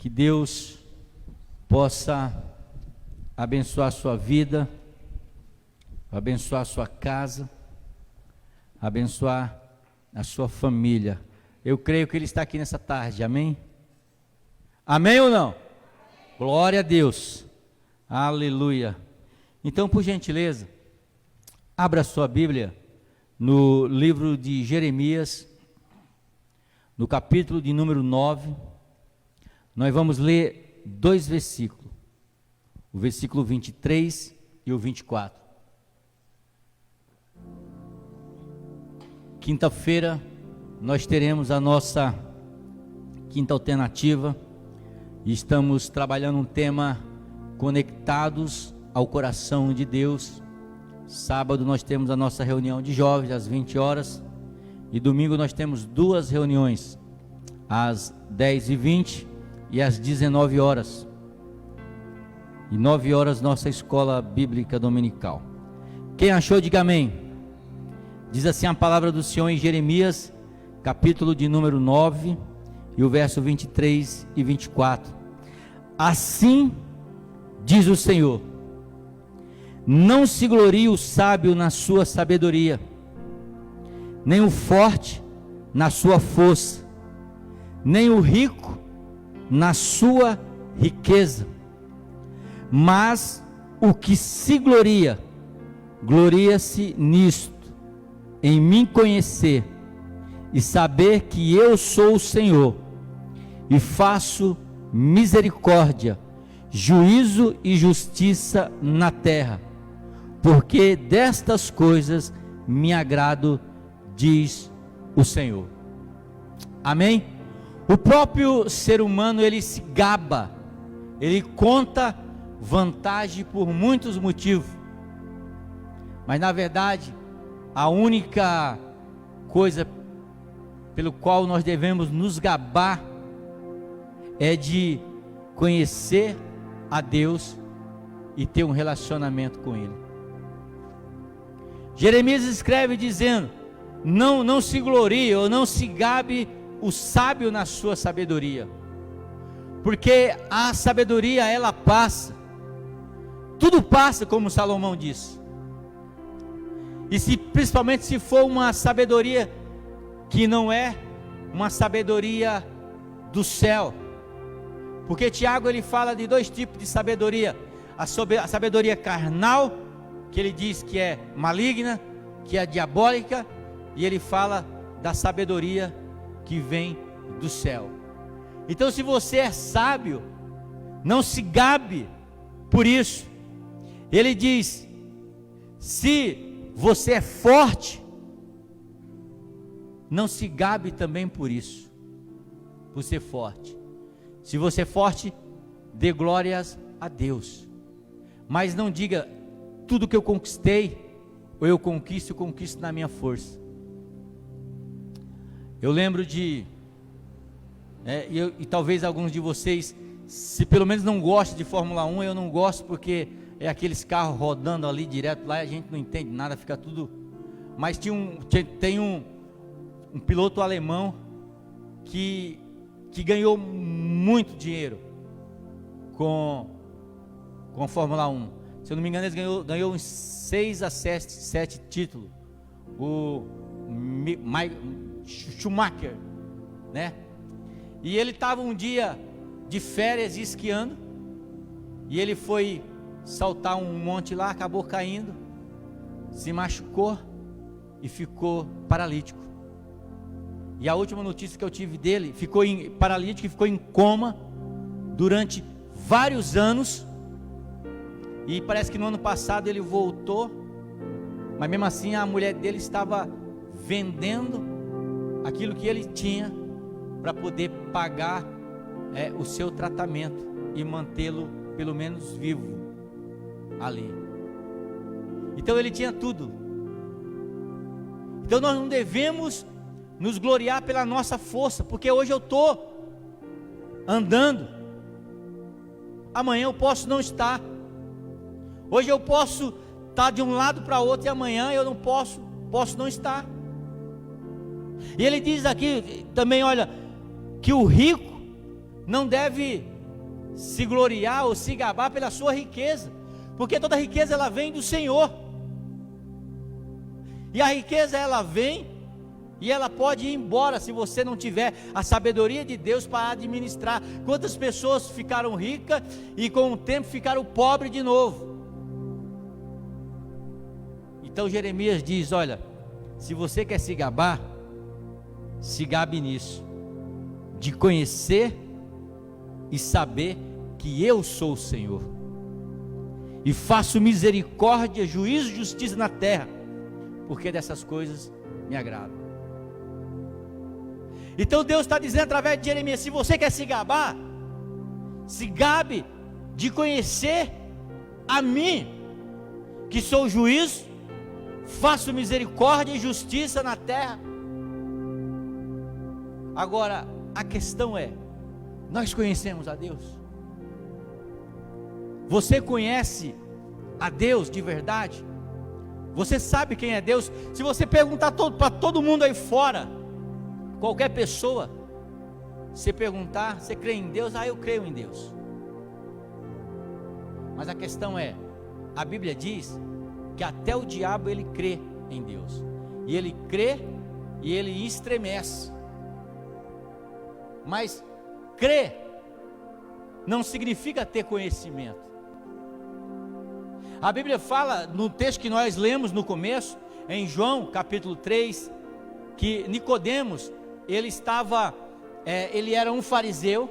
Que Deus possa abençoar a sua vida, abençoar a sua casa, abençoar a sua família. Eu creio que Ele está aqui nessa tarde, amém? Amém ou não? Glória a Deus, aleluia. Então, por gentileza, abra sua Bíblia no livro de Jeremias, no capítulo de número 9, nós vamos ler 2 versículos, o versículo 23 e o 24. Quinta-feira nós teremos a nossa quinta alternativa e estamos trabalhando um tema conectados ao coração de Deus. Sábado nós temos a nossa reunião de jovens às 20 horas e domingo nós temos 2 reuniões, às 10h20 e às 19 horas. E 9 horas nossa escola bíblica dominical. Quem achou, diga amém. Diz assim a palavra do Senhor em Jeremias, capítulo de número 9, e o verso 23 e 24. Assim diz o Senhor: não se glorie o sábio na sua sabedoria, nem o forte na sua força, nem o rico na sua riqueza, mas o que se gloria, gloria-se nisto, em mim conhecer e saber que eu sou o Senhor, e faço misericórdia, juízo e justiça na terra, porque destas coisas me agrado, diz o Senhor. Amém? O próprio ser humano, ele se gaba, ele conta vantagem por muitos motivos, mas na verdade a única coisa pelo qual nós devemos nos gabar é de conhecer a Deus e ter um relacionamento com Ele. Jeremias escreve dizendo: não se glorie ou não se gabe o sábio na sua sabedoria, porque a sabedoria ela passa, tudo passa, como Salomão disse. E principalmente se for uma sabedoria que não é uma sabedoria do céu, porque Tiago ele fala de 2 tipos de sabedoria: a sabedoria carnal, que ele diz que é maligna, que é diabólica, e ele fala da sabedoria que vem do céu. Então, se você é sábio, não se gabe por isso. Ele diz: se você é forte, não se gabe também por isso, por ser forte. Se você é forte, dê glórias a Deus, mas não diga: tudo que eu conquistei, ou eu conquisto na minha força. Eu lembro de, e talvez alguns de vocês, se pelo menos não gostam de Fórmula 1, eu não gosto porque é aqueles carros rodando ali direto lá, e a gente não entende nada, fica tudo. Mas tem um piloto alemão que ganhou muito dinheiro com a Fórmula 1. Se eu não me engano, ele ganhou uns 6 a 7 títulos. O Schumacher, né? E ele estava um dia de férias esquiando, e ele foi saltar um monte lá, acabou caindo, se machucou e ficou paralítico. E a última notícia que eu tive dele, ficou paralítico e ficou em coma durante vários anos. E parece que no ano passado ele voltou, mas mesmo assim a mulher dele estava vendendo aquilo que ele tinha para poder pagar o seu tratamento e mantê-lo pelo menos vivo ali. Então ele tinha tudo. Então nós não devemos nos gloriar pela nossa força, porque hoje eu estou andando, amanhã eu posso não estar. Hoje eu posso estar de um lado para outro, e amanhã eu não posso não estar. E ele diz aqui também, olha, que o rico não deve se gloriar ou se gabar pela sua riqueza, porque toda riqueza ela vem do Senhor, e a riqueza ela vem e ela pode ir embora se você não tiver a sabedoria de Deus para administrar. Quantas pessoas ficaram ricas e com o tempo ficaram pobres de novo? Então Jeremias diz: olha, se você quer se gabar, se gabe nisso, de conhecer e saber que eu sou o Senhor, e faço misericórdia, juízo e justiça na terra, porque dessas coisas me agradam. Então Deus está dizendo através de Jeremias: se você quer se gabar, se gabe de conhecer a mim, que sou o juízo, faço misericórdia e justiça na terra. Agora, a questão é, nós conhecemos a Deus? Você conhece a Deus de verdade? Você sabe quem é Deus? Se você perguntar para todo mundo aí fora, qualquer pessoa, você perguntar: você crê em Deus? Eu creio em Deus. Mas a questão é, a Bíblia diz que até o diabo ele crê em Deus, e ele crê e ele estremece. Mas crer não significa ter conhecimento. A Bíblia fala no texto que nós lemos no começo, em João capítulo 3, que Nicodemos, ele era um fariseu,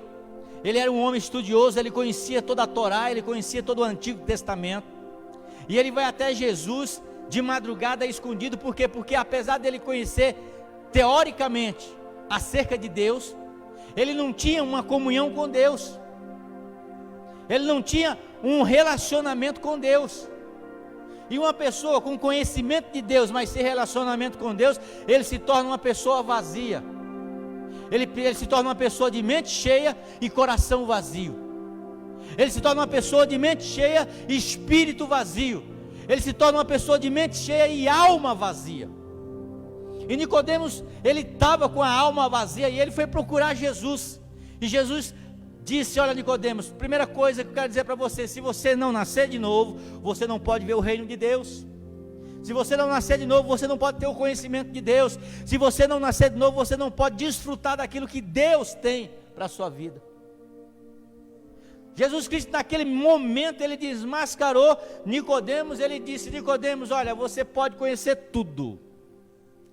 ele era um homem estudioso, ele conhecia toda a Torá, ele conhecia todo o Antigo Testamento, e ele vai até Jesus de madrugada escondido. Por quê? Porque apesar dele conhecer teoricamente acerca de Deus, ele não tinha uma comunhão com Deus, ele não tinha um relacionamento com Deus. E uma pessoa com conhecimento de Deus, mas sem relacionamento com Deus, ele se torna uma pessoa vazia, ele se torna uma pessoa de mente cheia e coração vazio, ele se torna uma pessoa de mente cheia e espírito vazio, ele se torna uma pessoa de mente cheia e alma vazia. E Nicodemos, ele estava com a alma vazia, e ele foi procurar Jesus, e Jesus disse: olha Nicodemos, primeira coisa que eu quero dizer para você, se você não nascer de novo, você não pode ver o reino de Deus. Se você não nascer de novo, você não pode ter o conhecimento de Deus. Se você não nascer de novo, você não pode desfrutar daquilo que Deus tem para a sua vida. Jesus Cristo naquele momento, ele desmascarou Nicodemos. Ele disse: Nicodemos, olha, você pode conhecer tudo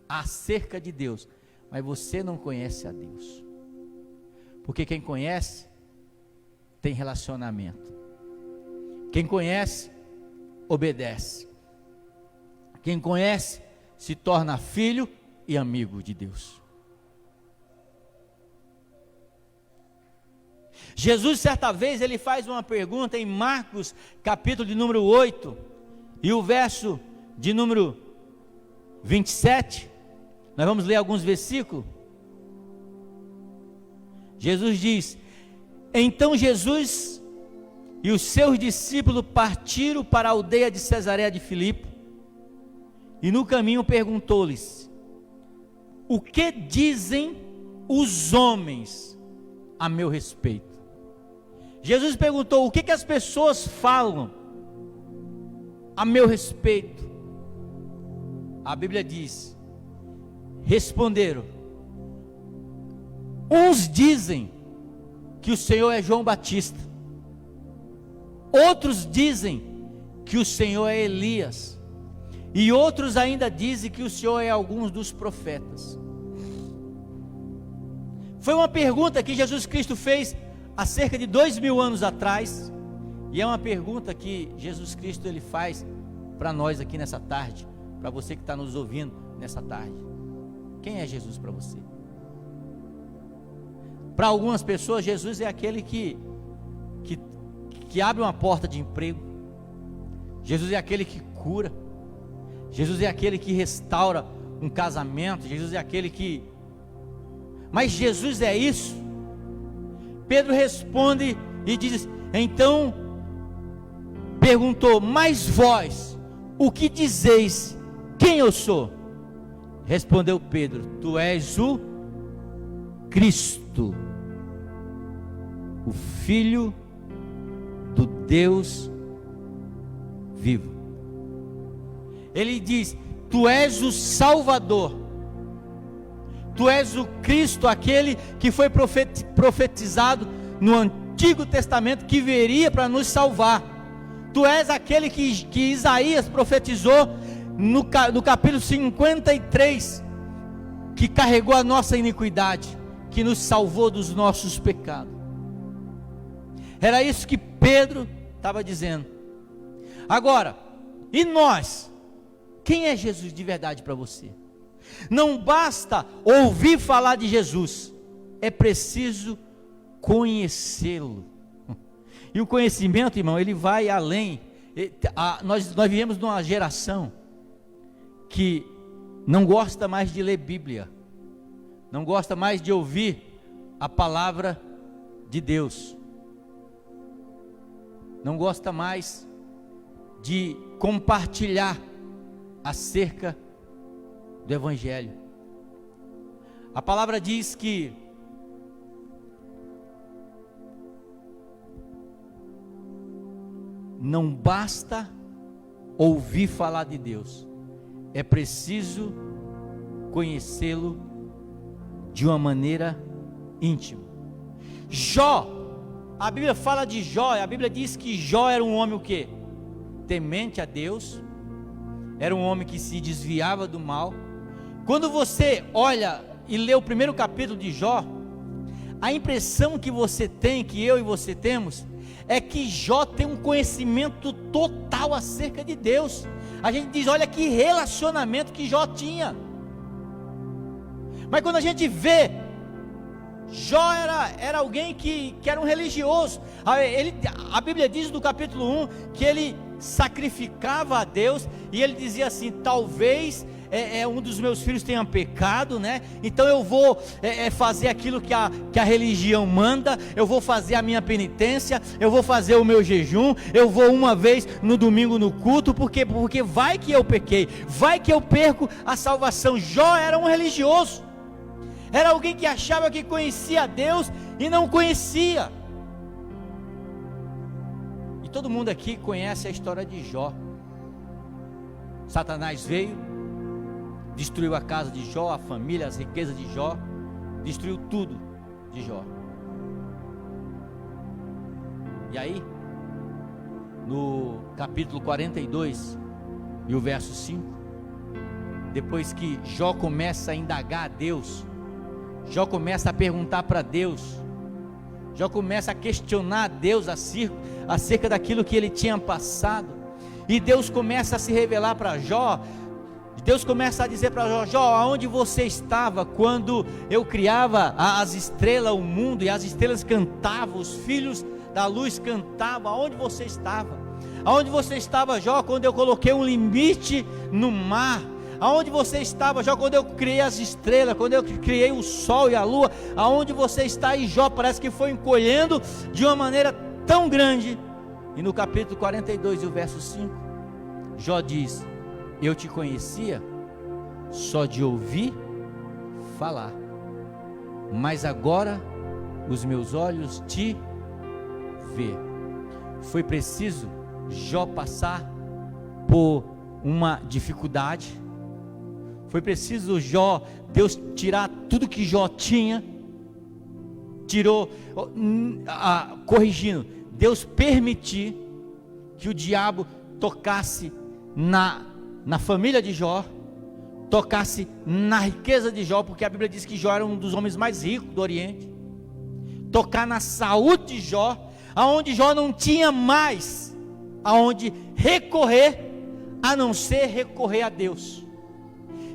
acerca de Deus, mas você não conhece a Deus, porque quem conhece tem relacionamento, quem conhece obedece, quem conhece se torna filho e amigo de Deus. Jesus certa vez ele faz uma pergunta em Marcos capítulo de número 8 e o verso de número 27, nós vamos ler alguns versículos. Jesus diz: então Jesus e os seus discípulos partiram para a aldeia de Cesareia de Filipe, e no caminho perguntou-lhes: o que dizem os homens a meu respeito? Jesus perguntou: o que as pessoas falam a meu respeito? A Bíblia diz: responderam, uns dizem que o Senhor é João Batista, outros dizem que o Senhor é Elias, e outros ainda dizem que o Senhor é alguns dos profetas. Foi uma pergunta que Jesus Cristo fez há cerca de 2000 anos atrás, e é uma pergunta que Jesus Cristo ele faz para nós aqui nessa tarde, para você que está nos ouvindo nessa tarde. Quem é Jesus para você? Para algumas pessoas, Jesus é aquele que abre uma porta de emprego, Jesus é aquele que cura, Jesus é aquele que restaura um casamento, Jesus é aquele que... Mas Jesus é isso? Pedro responde e diz, então perguntou, mas vós, o que dizeis, quem eu sou? Respondeu Pedro, tu és o Cristo, o Filho Deus vivo. Ele diz: tu és o Salvador, tu és o Cristo, aquele que foi profetizado no Antigo Testamento, que viria para nos salvar. Tu és aquele que Isaías profetizou no capítulo 53, que carregou a nossa iniquidade, que nos salvou dos nossos pecados. Era isso que Pedro estava dizendo. Agora, e nós? Quem é Jesus de verdade para você? Não basta ouvir falar de Jesus, é preciso conhecê-lo. E o conhecimento, irmão, ele vai além. Nós vivemos numa geração que não gosta mais de ler Bíblia, não gosta mais de ouvir a palavra de Deus, não gosta mais de compartilhar acerca do Evangelho. A palavra diz que não basta ouvir falar de Deus, é preciso conhecê-lo de uma maneira íntima. Jó, a Bíblia fala de Jó, a Bíblia diz que Jó era um homem o quê? Temente a Deus, era um homem que se desviava do mal. Quando você olha e lê o primeiro capítulo de Jó, a impressão que você tem, que eu e você temos, é que Jó tem um conhecimento total acerca de Deus. A gente diz: olha que relacionamento que Jó tinha. Mas quando a gente vê, Jó era alguém que era um religioso. A Bíblia diz no capítulo 1 que ele sacrificava a Deus, e ele dizia assim: talvez um dos meus filhos tenha pecado, né? Então eu vou fazer aquilo que a religião manda, eu vou fazer a minha penitência, eu vou fazer o meu jejum, eu vou uma vez no domingo no culto, porque vai que eu pequei, vai que eu perco a salvação. Jó era um religioso, era alguém que achava que conhecia a Deus e não conhecia. E todo mundo aqui conhece a história de Jó. Satanás veio, destruiu a casa de Jó, a família, as riquezas de Jó, destruiu tudo de Jó. E aí, no capítulo 42 e o verso 5, depois que Jó começa a indagar a Deus, Jó começa a perguntar para Deus, Jó começa a questionar a Deus acerca daquilo que ele tinha passado, e Deus começa a se revelar para Jó. Deus começa a dizer para Jó: Jó, aonde você estava quando eu criava as estrelas, o mundo, e as estrelas cantavam, os filhos da luz cantavam? Aonde você estava? Aonde você estava, Jó, quando eu coloquei um limite no mar? Aonde você estava, Jó, quando eu criei as estrelas, quando eu criei o sol e a lua? Aonde você está? E Jó parece que foi encolhendo de uma maneira tão grande. E no capítulo 42 e o verso 5, Jó diz: eu te conhecia só de ouvir falar, mas agora os meus olhos te vê. Foi preciso Jó passar por uma dificuldade, foi preciso Deus tirar tudo que Jó tinha, corrigindo, Deus permitir que o diabo tocasse na família de Jó, tocasse na riqueza de Jó, porque a Bíblia diz que Jó era um dos homens mais ricos do Oriente, tocar na saúde de Jó, aonde Jó não tinha mais aonde recorrer, a não ser recorrer a Deus.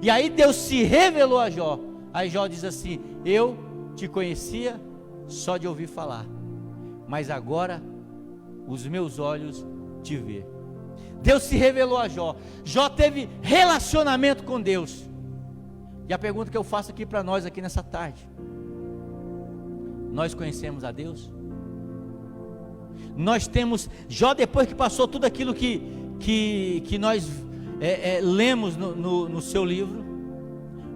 E aí Deus se revelou a Jó. Aí Jó diz assim: eu te conhecia só de ouvir falar, mas agora os meus olhos te vê. Deus se revelou a Jó. Jó teve relacionamento com Deus. E a pergunta que eu faço aqui para nós aqui nessa tarde: nós conhecemos a Deus? Nós temos, Jó, depois que passou tudo aquilo que nós lemos no seu livro,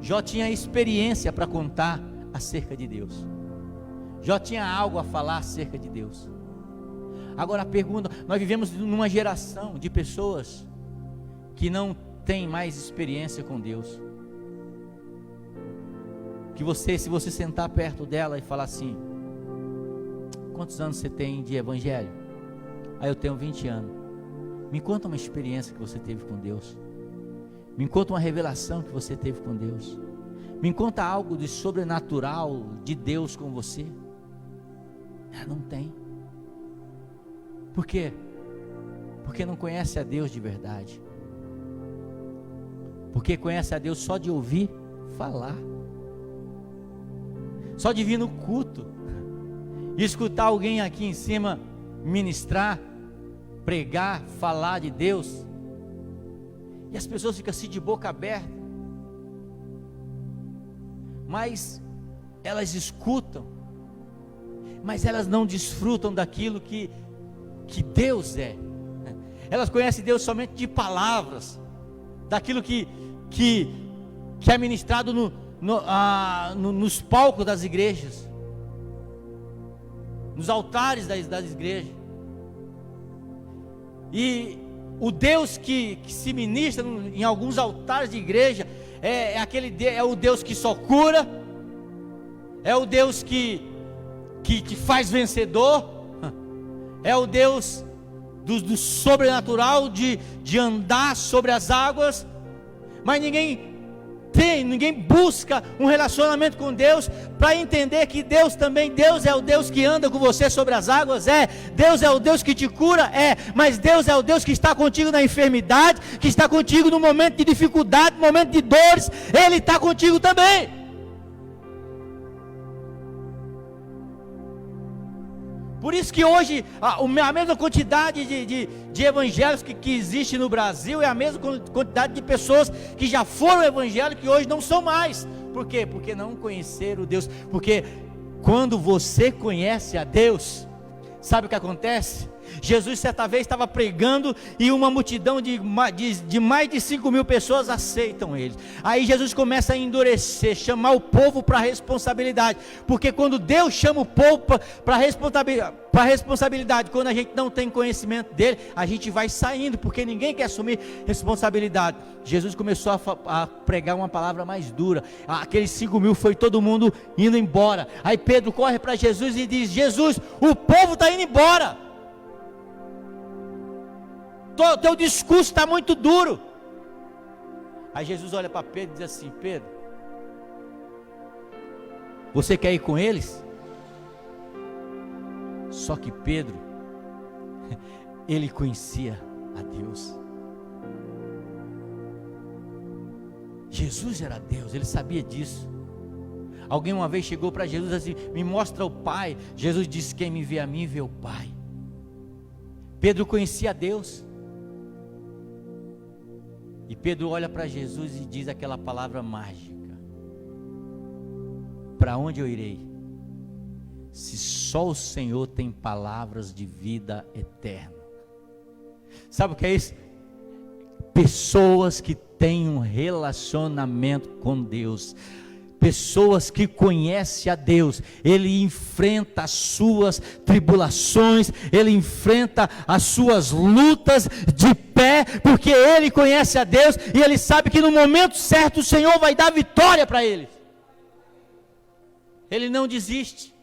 Jó tinha experiência para contar acerca de Deus. Jó tinha algo a falar acerca de Deus. Agora a pergunta, nós vivemos numa geração de pessoas que não têm mais experiência com Deus. Que você, se você sentar perto dela e falar assim: quantos anos você tem de evangelho? Aí eu tenho 20 anos. Me conta uma experiência que você teve com Deus. Me conta uma revelação que você teve com Deus. Me conta algo de sobrenatural de Deus com você. Não tem. Por quê? Porque não conhece a Deus de verdade. Porque conhece a Deus só de ouvir falar. Só de vir no culto e escutar alguém aqui em cima ministrar, pregar, falar de Deus, e as pessoas ficam assim de boca aberta, mas elas escutam, mas elas não desfrutam daquilo que Deus é. Elas conhecem Deus somente de palavras, daquilo que é ministrado nos palcos das igrejas, nos altares das igrejas. E o Deus que se ministra em alguns altares de igreja é o Deus que só cura, é o Deus que te faz vencedor, é o Deus do sobrenatural, de andar sobre as águas. Mas ninguém busca um relacionamento com Deus para entender que Deus é o Deus que anda com você sobre as águas, Deus é o Deus que te cura, mas Deus é o Deus que está contigo na enfermidade, que está contigo no momento de dificuldade, no momento de dores, Ele está contigo também. Por isso que hoje a mesma quantidade de evangélicos que existe no Brasil é a mesma quantidade de pessoas que já foram evangélicos e hoje não são mais. Por quê? Porque não conheceram Deus. Porque quando você conhece a Deus, sabe o que acontece? Jesus certa vez estava pregando e uma multidão de mais de 5.000 pessoas aceitam Ele. Aí Jesus começa a endurecer, chamar o povo para a responsabilidade, porque quando Deus chama o povo para a responsabilidade, quando a gente não tem conhecimento dele, a gente vai saindo, porque ninguém quer assumir responsabilidade. Jesus começou a pregar uma palavra mais dura. Aqueles 5.000 foi todo mundo indo embora. Aí Pedro corre para Jesus e diz: Jesus, o povo está indo embora, teu discurso está muito duro. Aí Jesus olha para Pedro e diz assim: Pedro, você quer ir com eles? Só que Pedro, ele conhecia a Deus. Jesus era Deus, ele sabia disso. Alguém uma vez chegou para Jesus assim: me mostra o Pai. Jesus disse: quem me vê a mim, vê o Pai. Pedro conhecia a Deus. E Pedro olha para Jesus e diz aquela palavra mágica: para onde eu irei, se só o Senhor tem palavras de vida eterna? Sabe o que é isso? Pessoas que têm um relacionamento com Deus, pessoas que conhecem a Deus, ele enfrenta as suas tribulações, ele enfrenta as suas lutas de pé, porque ele conhece a Deus e ele sabe que no momento certo o Senhor vai dar vitória para ele. Ele não desiste.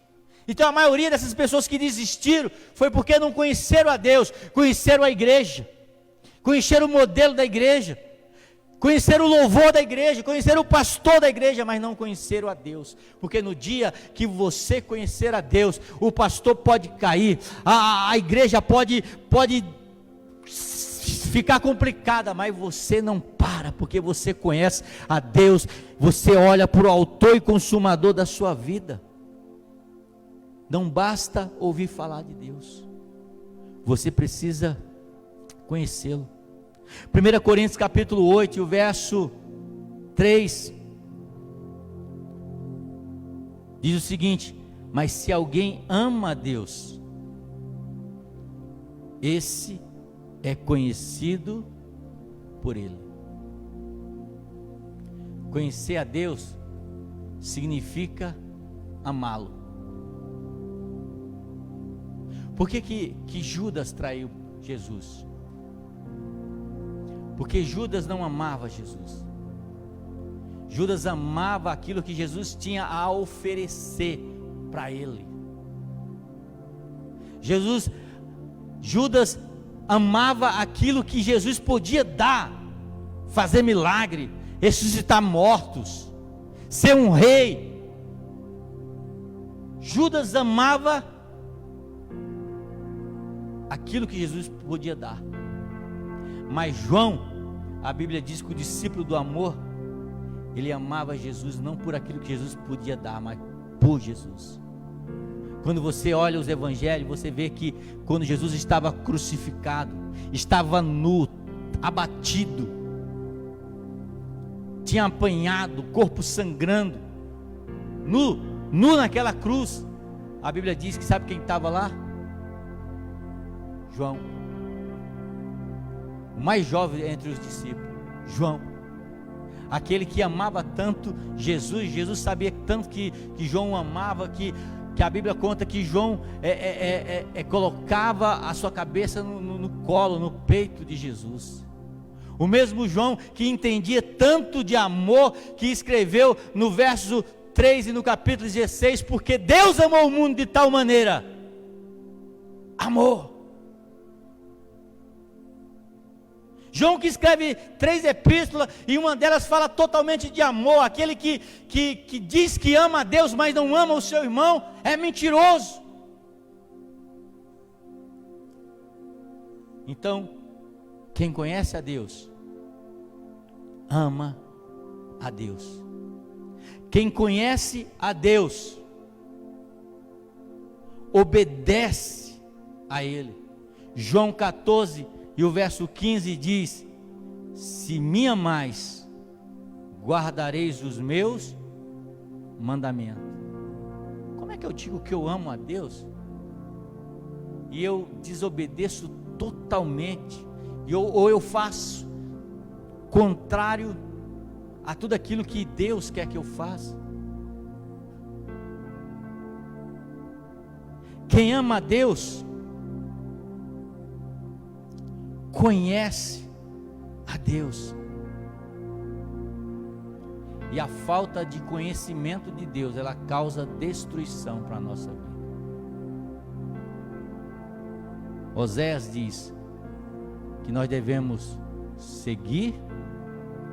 Então a maioria dessas pessoas que desistiram foi porque não conheceram a Deus, conheceram a igreja, conheceram o modelo da igreja, conheceram o louvor da igreja, conheceram o pastor da igreja, mas não conheceram a Deus. Porque no dia que você conhecer a Deus, o pastor pode cair, a igreja pode ficar complicada, mas você não para, porque você conhece a Deus. Você olha para o autor e consumador da sua vida. Não basta ouvir falar de Deus, você precisa conhecê-lo. 1 Coríntios capítulo 8, o verso 3, diz o seguinte: mas se alguém ama a Deus, esse é conhecido por Ele. Conhecer a Deus significa amá-lo. Por que Judas traiu Jesus? Porque Judas não amava Jesus. Judas amava aquilo que Jesus tinha a oferecer para ele. Judas amava aquilo que Jesus podia dar, fazer milagre, ressuscitar mortos, ser um rei. Judas amava aquilo que Jesus podia dar. Mas João, a Bíblia diz que o discípulo do amor, ele amava Jesus não por aquilo que Jesus podia dar, mas por Jesus. Quando você olha os evangelhos, você vê que quando Jesus estava crucificado, estava nu, abatido, tinha apanhado, corpo sangrando, nu naquela cruz, a Bíblia diz que sabe quem estava lá? João, o mais jovem entre os discípulos, João, aquele que amava tanto Jesus sabia tanto que João amava, que a Bíblia conta que João colocava a sua cabeça no colo, no peito de Jesus. O mesmo João que entendia tanto de amor, que escreveu no verso 3 e no capítulo 16, porque Deus amou o mundo de tal maneira, amor. João que escreve 3 epístolas, e uma delas fala totalmente de amor. Aquele que diz que ama a Deus, mas não ama o seu irmão, é mentiroso. Então, quem conhece a Deus, ama a Deus. Quem conhece a Deus, obedece a Ele. João 14 e o verso 15 diz: se me amais, guardareis os meus mandamentos. Como é que eu digo que eu amo a Deus e eu desobedeço totalmente, ou eu faço contrário a tudo aquilo que Deus quer que eu faça? Quem ama a Deus conhece a Deus. E a falta de conhecimento de Deus, ela causa destruição para a nossa vida. Oséias diz que nós devemos seguir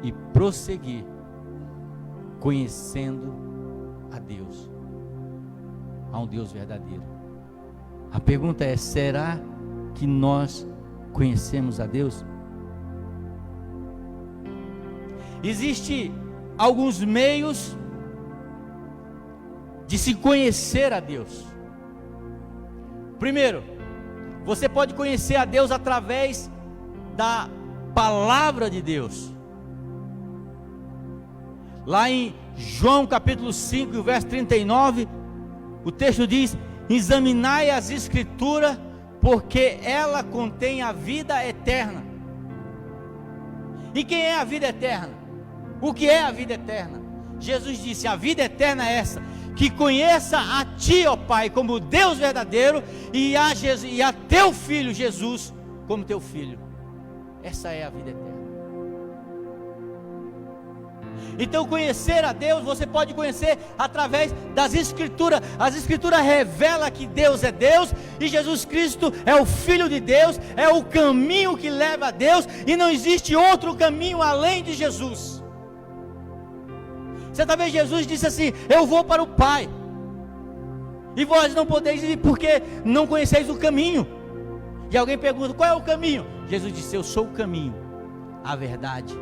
e prosseguir conhecendo a Deus, a um Deus verdadeiro. A pergunta é: será que nós conhecemos a Deus? Existem alguns meios de se conhecer a Deus. Primeiro, você pode conhecer a Deus através da palavra de Deus. Lá em João capítulo 5, o verso 39, o texto diz: examinai as escrituras, porque ela contém a vida eterna. E quem é a vida eterna? O que é a vida eterna? Jesus disse: a vida eterna é essa, que conheça a ti, ó Pai, como Deus verdadeiro, e a teu Filho Jesus como teu Filho. Essa é a vida eterna. Então, conhecer a Deus, você pode conhecer através das Escrituras. As Escrituras revelam que Deus é Deus, e Jesus Cristo é o Filho de Deus, é o caminho que leva a Deus, e não existe outro caminho além de Jesus. Certa vez Jesus disse assim: eu vou para o Pai, e vós não podeis ir, porque não conheceis o caminho. E alguém pergunta: qual é o caminho? Jesus disse: eu sou o caminho, a verdade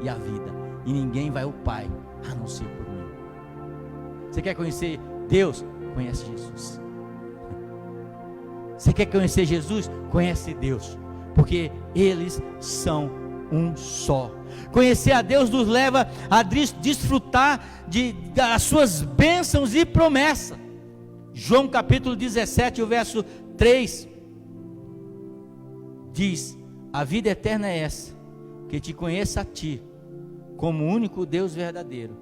e a vida, e ninguém vai ao Pai a não ser por mim. Você quer conhecer Deus? Conhece Jesus. Você quer conhecer Jesus? Conhece Deus, porque eles são um só. Conhecer a Deus nos leva a desfrutar das suas bênçãos e promessas. João capítulo 17, o verso 3 diz: a vida eterna é essa, que te conheça a ti como o único Deus verdadeiro,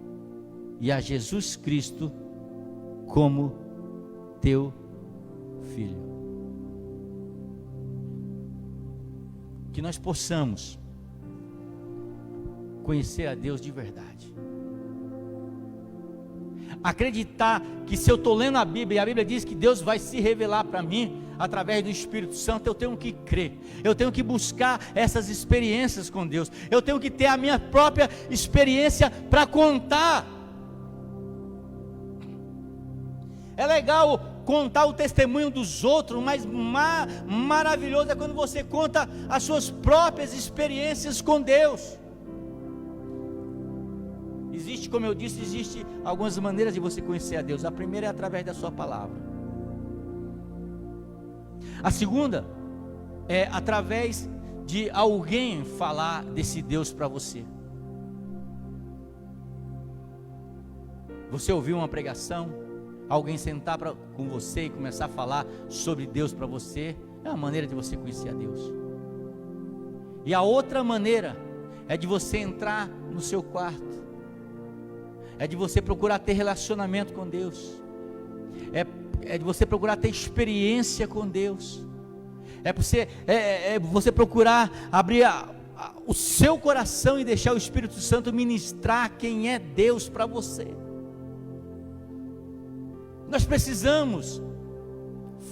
e a Jesus Cristo como teu Filho. que nós possamos conhecer a Deus de verdade. Acreditar que se eu estou lendo a Bíblia, e a Bíblia diz que Deus vai se revelar para mim através do Espírito Santo, eu tenho que crer, eu tenho que buscar essas experiências com Deus, eu tenho que ter a minha própria experiência para contar. É legal contar o testemunho dos outros, mas maravilhoso é quando você conta as suas próprias experiências com Deus. Existe, como eu disse, existe algumas maneiras de você conhecer a Deus. A primeira é através da sua palavra. A segunda é através de alguém falar desse Deus para você. Você ouviu uma pregação, alguém sentar com você e começar a falar sobre Deus para você, é uma maneira de você conhecer a Deus. E a outra maneira é de você entrar no seu quarto, é de você procurar ter relacionamento com Deus, é de você procurar ter experiência com Deus, é você procurar abrir o seu coração e deixar o Espírito Santo ministrar quem é Deus para você. Nós precisamos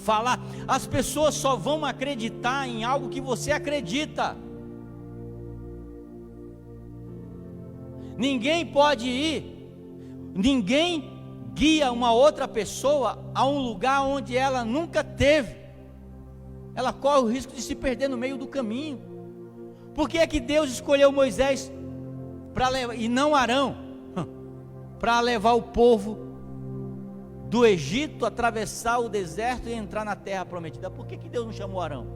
falar. As pessoas só vão acreditar em algo que você acredita. Ninguém pode ir, ninguém guia uma outra pessoa a um lugar onde ela nunca teve. Ela corre o risco de se perder no meio do caminho. Por que é que Deus escolheu Moisés e não Arão para levar o povo do Egito, atravessar o deserto e entrar na terra prometida? Por que Deus não chamou Arão?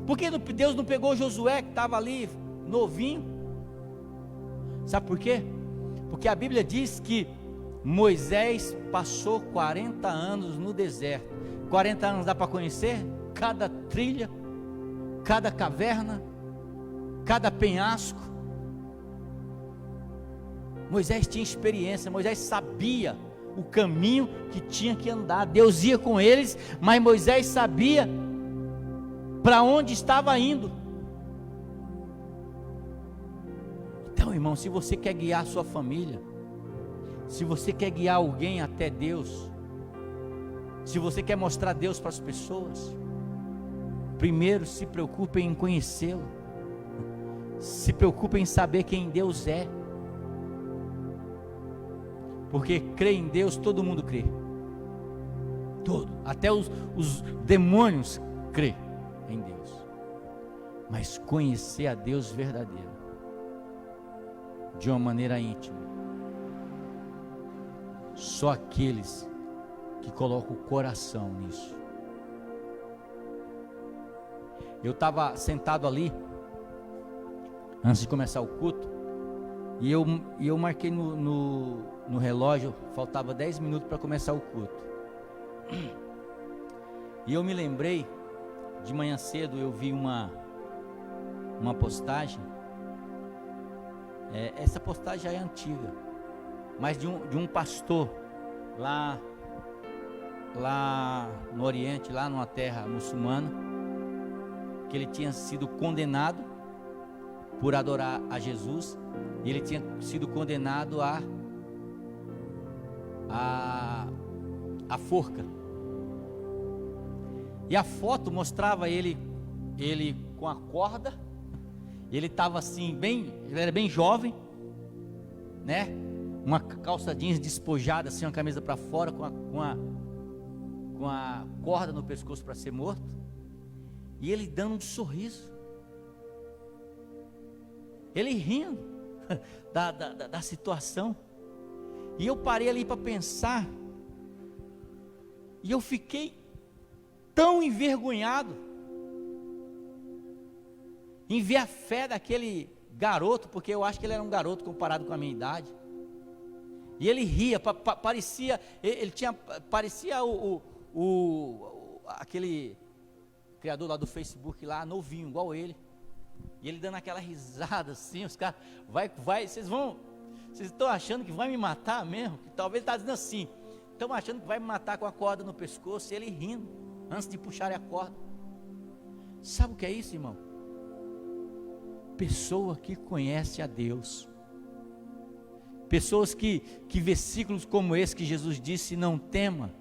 Por que Deus não pegou Josué, que estava ali novinho? Sabe por quê? Porque a Bíblia diz que Moisés passou 40 anos no deserto. 40 anos dá para conhecer cada trilha, cada caverna, cada penhasco. Moisés tinha experiência, Moisés sabia o caminho que tinha que andar. Deus ia com eles, mas Moisés sabia para onde estava indo. Então, irmão, se você quer guiar a sua família, se você quer guiar alguém até Deus, se você quer mostrar Deus para as pessoas, primeiro se preocupe em conhecê-lo, se preocupe em saber quem Deus é, porque crer em Deus todo mundo crê, até os demônios crê em Deus, mas conhecer a Deus verdadeiro, de uma maneira íntima, só aqueles que colocam o coração nisso. Eu estava sentado ali antes de começar o culto, e eu marquei no relógio, faltava 10 minutos para começar o culto, e eu me lembrei, de manhã cedo eu vi uma postagem, essa postagem já é antiga, mas de um pastor lá no Oriente, lá numa terra muçulmana, que ele tinha sido condenado por adorar a Jesus, e ele tinha sido condenado a forca, e a foto mostrava ele com a corda, ele estava assim, ele era bem jovem, né, uma calça jeans despojada, assim, uma camisa para fora, com a corda no pescoço para ser morto, e ele dando um sorriso, ele rindo da situação, e eu parei ali para pensar, e eu fiquei tão envergonhado em ver a fé daquele garoto, porque eu acho que ele era um garoto comparado com a minha idade, e ele ria, parecia aquele criador lá do Facebook lá, novinho, igual ele, e ele dando aquela risada assim, os caras, vocês estão achando que vai me matar mesmo? Que talvez ele está dizendo assim, estão achando que vai me matar com a corda no pescoço, e ele rindo, antes de puxarem a corda. Sabe o que é isso, irmão? Pessoa que conhece a Deus. Pessoas que versículos como esse que Jesus disse, não tema,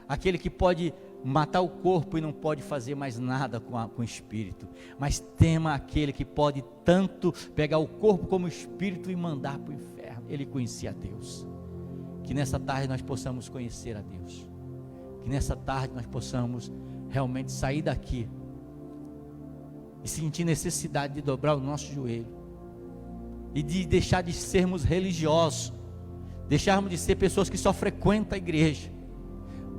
aquele que pode matar o corpo e não pode fazer mais nada com o espírito, mas tema aquele que pode tanto pegar o corpo como o espírito e mandar para o inferno. Ele conhecia a Deus. Que nessa tarde nós possamos conhecer a Deus, que nessa tarde nós possamos realmente sair daqui e sentir necessidade de dobrar o nosso joelho e de deixar de sermos religiosos, deixarmos de ser pessoas que só frequentam a igreja,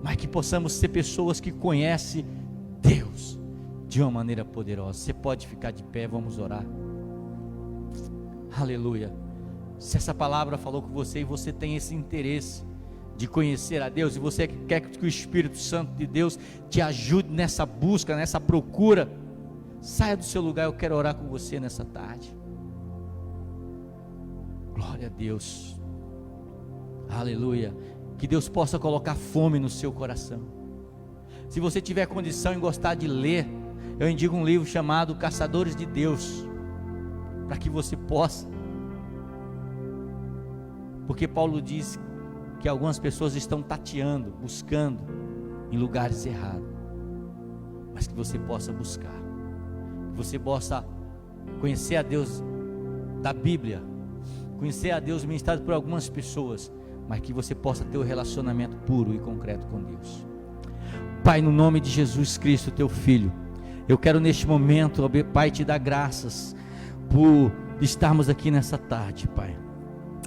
mas que possamos ser pessoas que conhecem Deus de uma maneira poderosa. Você pode ficar de pé, vamos orar. Aleluia. Se essa palavra falou com você e você tem esse interesse de conhecer a Deus, e você quer que o Espírito Santo de Deus te ajude nessa busca, nessa procura, saia do seu lugar, eu quero orar com você nessa tarde. Glória a Deus. Aleluia. Que Deus possa colocar fome no seu coração. Se você tiver condição em gostar de ler, eu indico um livro chamado Caçadores de Deus, para que você possa, porque Paulo diz que algumas pessoas estão tateando, buscando em lugares errados, mas que você possa buscar, que você possa conhecer a Deus da Bíblia, conhecer a Deus ministrado por algumas pessoas, mas que você possa ter um relacionamento puro e concreto com Deus. Pai, no nome de Jesus Cristo, teu Filho, eu quero neste momento, Pai, te dar graças por estarmos aqui nessa tarde, Pai.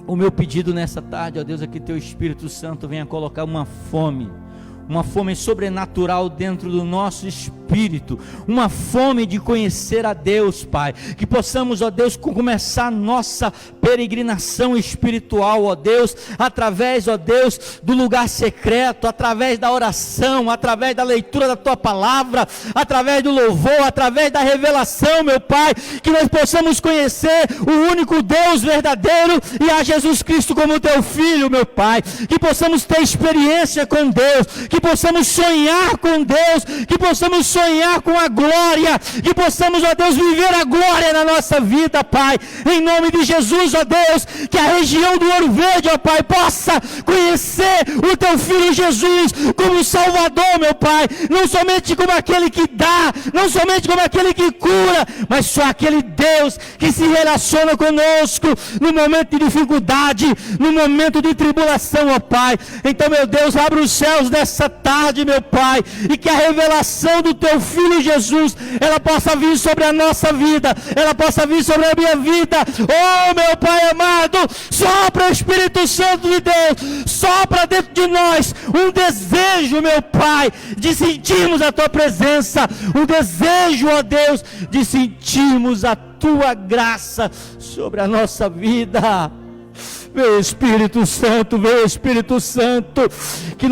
O meu pedido nessa tarde, ó Deus, é que teu Espírito Santo venha colocar uma fome sobrenatural dentro do nosso espírito, uma fome de conhecer a Deus, Pai, que possamos, ó Deus, começar nossa peregrinação espiritual, ó Deus, através, ó Deus, do lugar secreto, através da oração, através da leitura da tua palavra, através do louvor, através da revelação, meu Pai, que nós possamos conhecer o único Deus verdadeiro e a Jesus Cristo como teu Filho, meu Pai, que possamos ter experiência com Deus, que possamos sonhar com Deus, que possamos sonhar com a glória, que possamos, ó Deus, viver a glória na nossa vida, Pai, em nome de Jesus, ó Deus, que a região do Ouro Verde, ó Pai, possa conhecer o teu Filho Jesus como Salvador, meu Pai, não somente como aquele que dá, não somente como aquele que cura, mas só aquele Deus que se relaciona conosco no momento de dificuldade, no momento de tribulação, ó Pai. Então, meu Deus, abre os céus dessa tarde, meu Pai, e que a revelação do teu Filho Jesus, ela possa vir sobre a nossa vida, ela possa vir sobre a minha vida. Oh, meu Pai amado, sopra o Espírito Santo de Deus, sopra dentro de nós um desejo, meu Pai, de sentirmos a tua presença, um desejo, ó Deus, de sentirmos a tua graça sobre a nossa vida. Vem Espírito Santo, que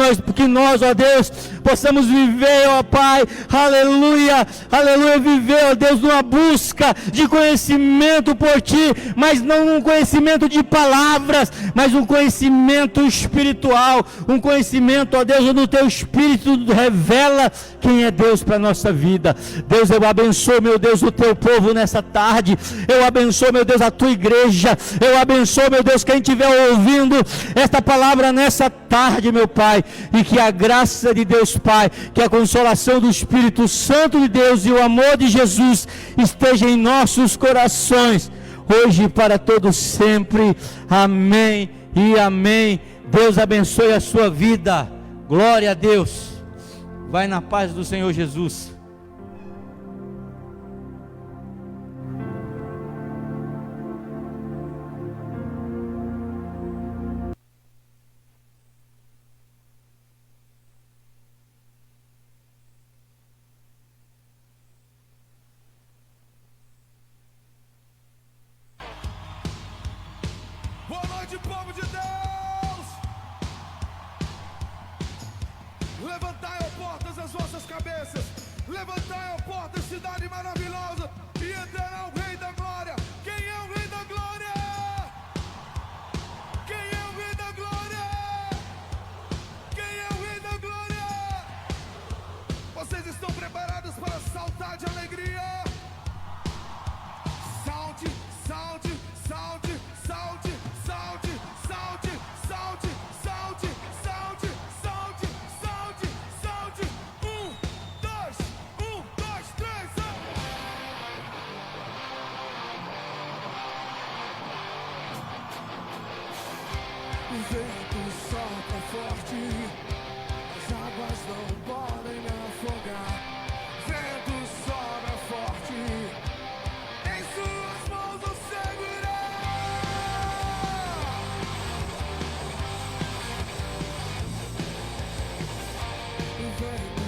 nós, ó Deus, possamos viver, ó Pai, aleluia, aleluia, viver, ó Deus, numa busca de conhecimento por Ti, mas não um conhecimento de palavras, mas um conhecimento espiritual, um conhecimento, ó Deus, onde o Teu Espírito revela quem é Deus para a nossa vida. Deus, eu abençoo, meu Deus, o Teu povo nessa tarde, eu abençoo, meu Deus, a Tua igreja, eu abençoo, meu Deus, quem estiver ouvindo esta palavra nessa tarde, meu Pai, e que a graça de Deus, Pai, que a consolação do Espírito Santo de Deus e o amor de Jesus esteja em nossos corações, hoje e para todos sempre, amém e amém. Deus abençoe a sua vida, glória a Deus, vai na paz do Senhor Jesus. Povo de Deus, levantai, ó portas, as vossas cabeças, levantai, ó portas, cidade maravilhosa, e entrará o Rei da Glória. Quem é o Rei da Glória? Quem é o Rei da Glória? Quem é o Rei da Glória? Vocês estão preparados? preparados para saltar de alegria. Salte, salte, salte, salte, salte, salte, salte, salte, salte, salte, salte, salte. 1, 2, 3, O vento sopra forte, as águas não podem me afogar. Vento sopra forte, em suas mãos vou segurar. O vento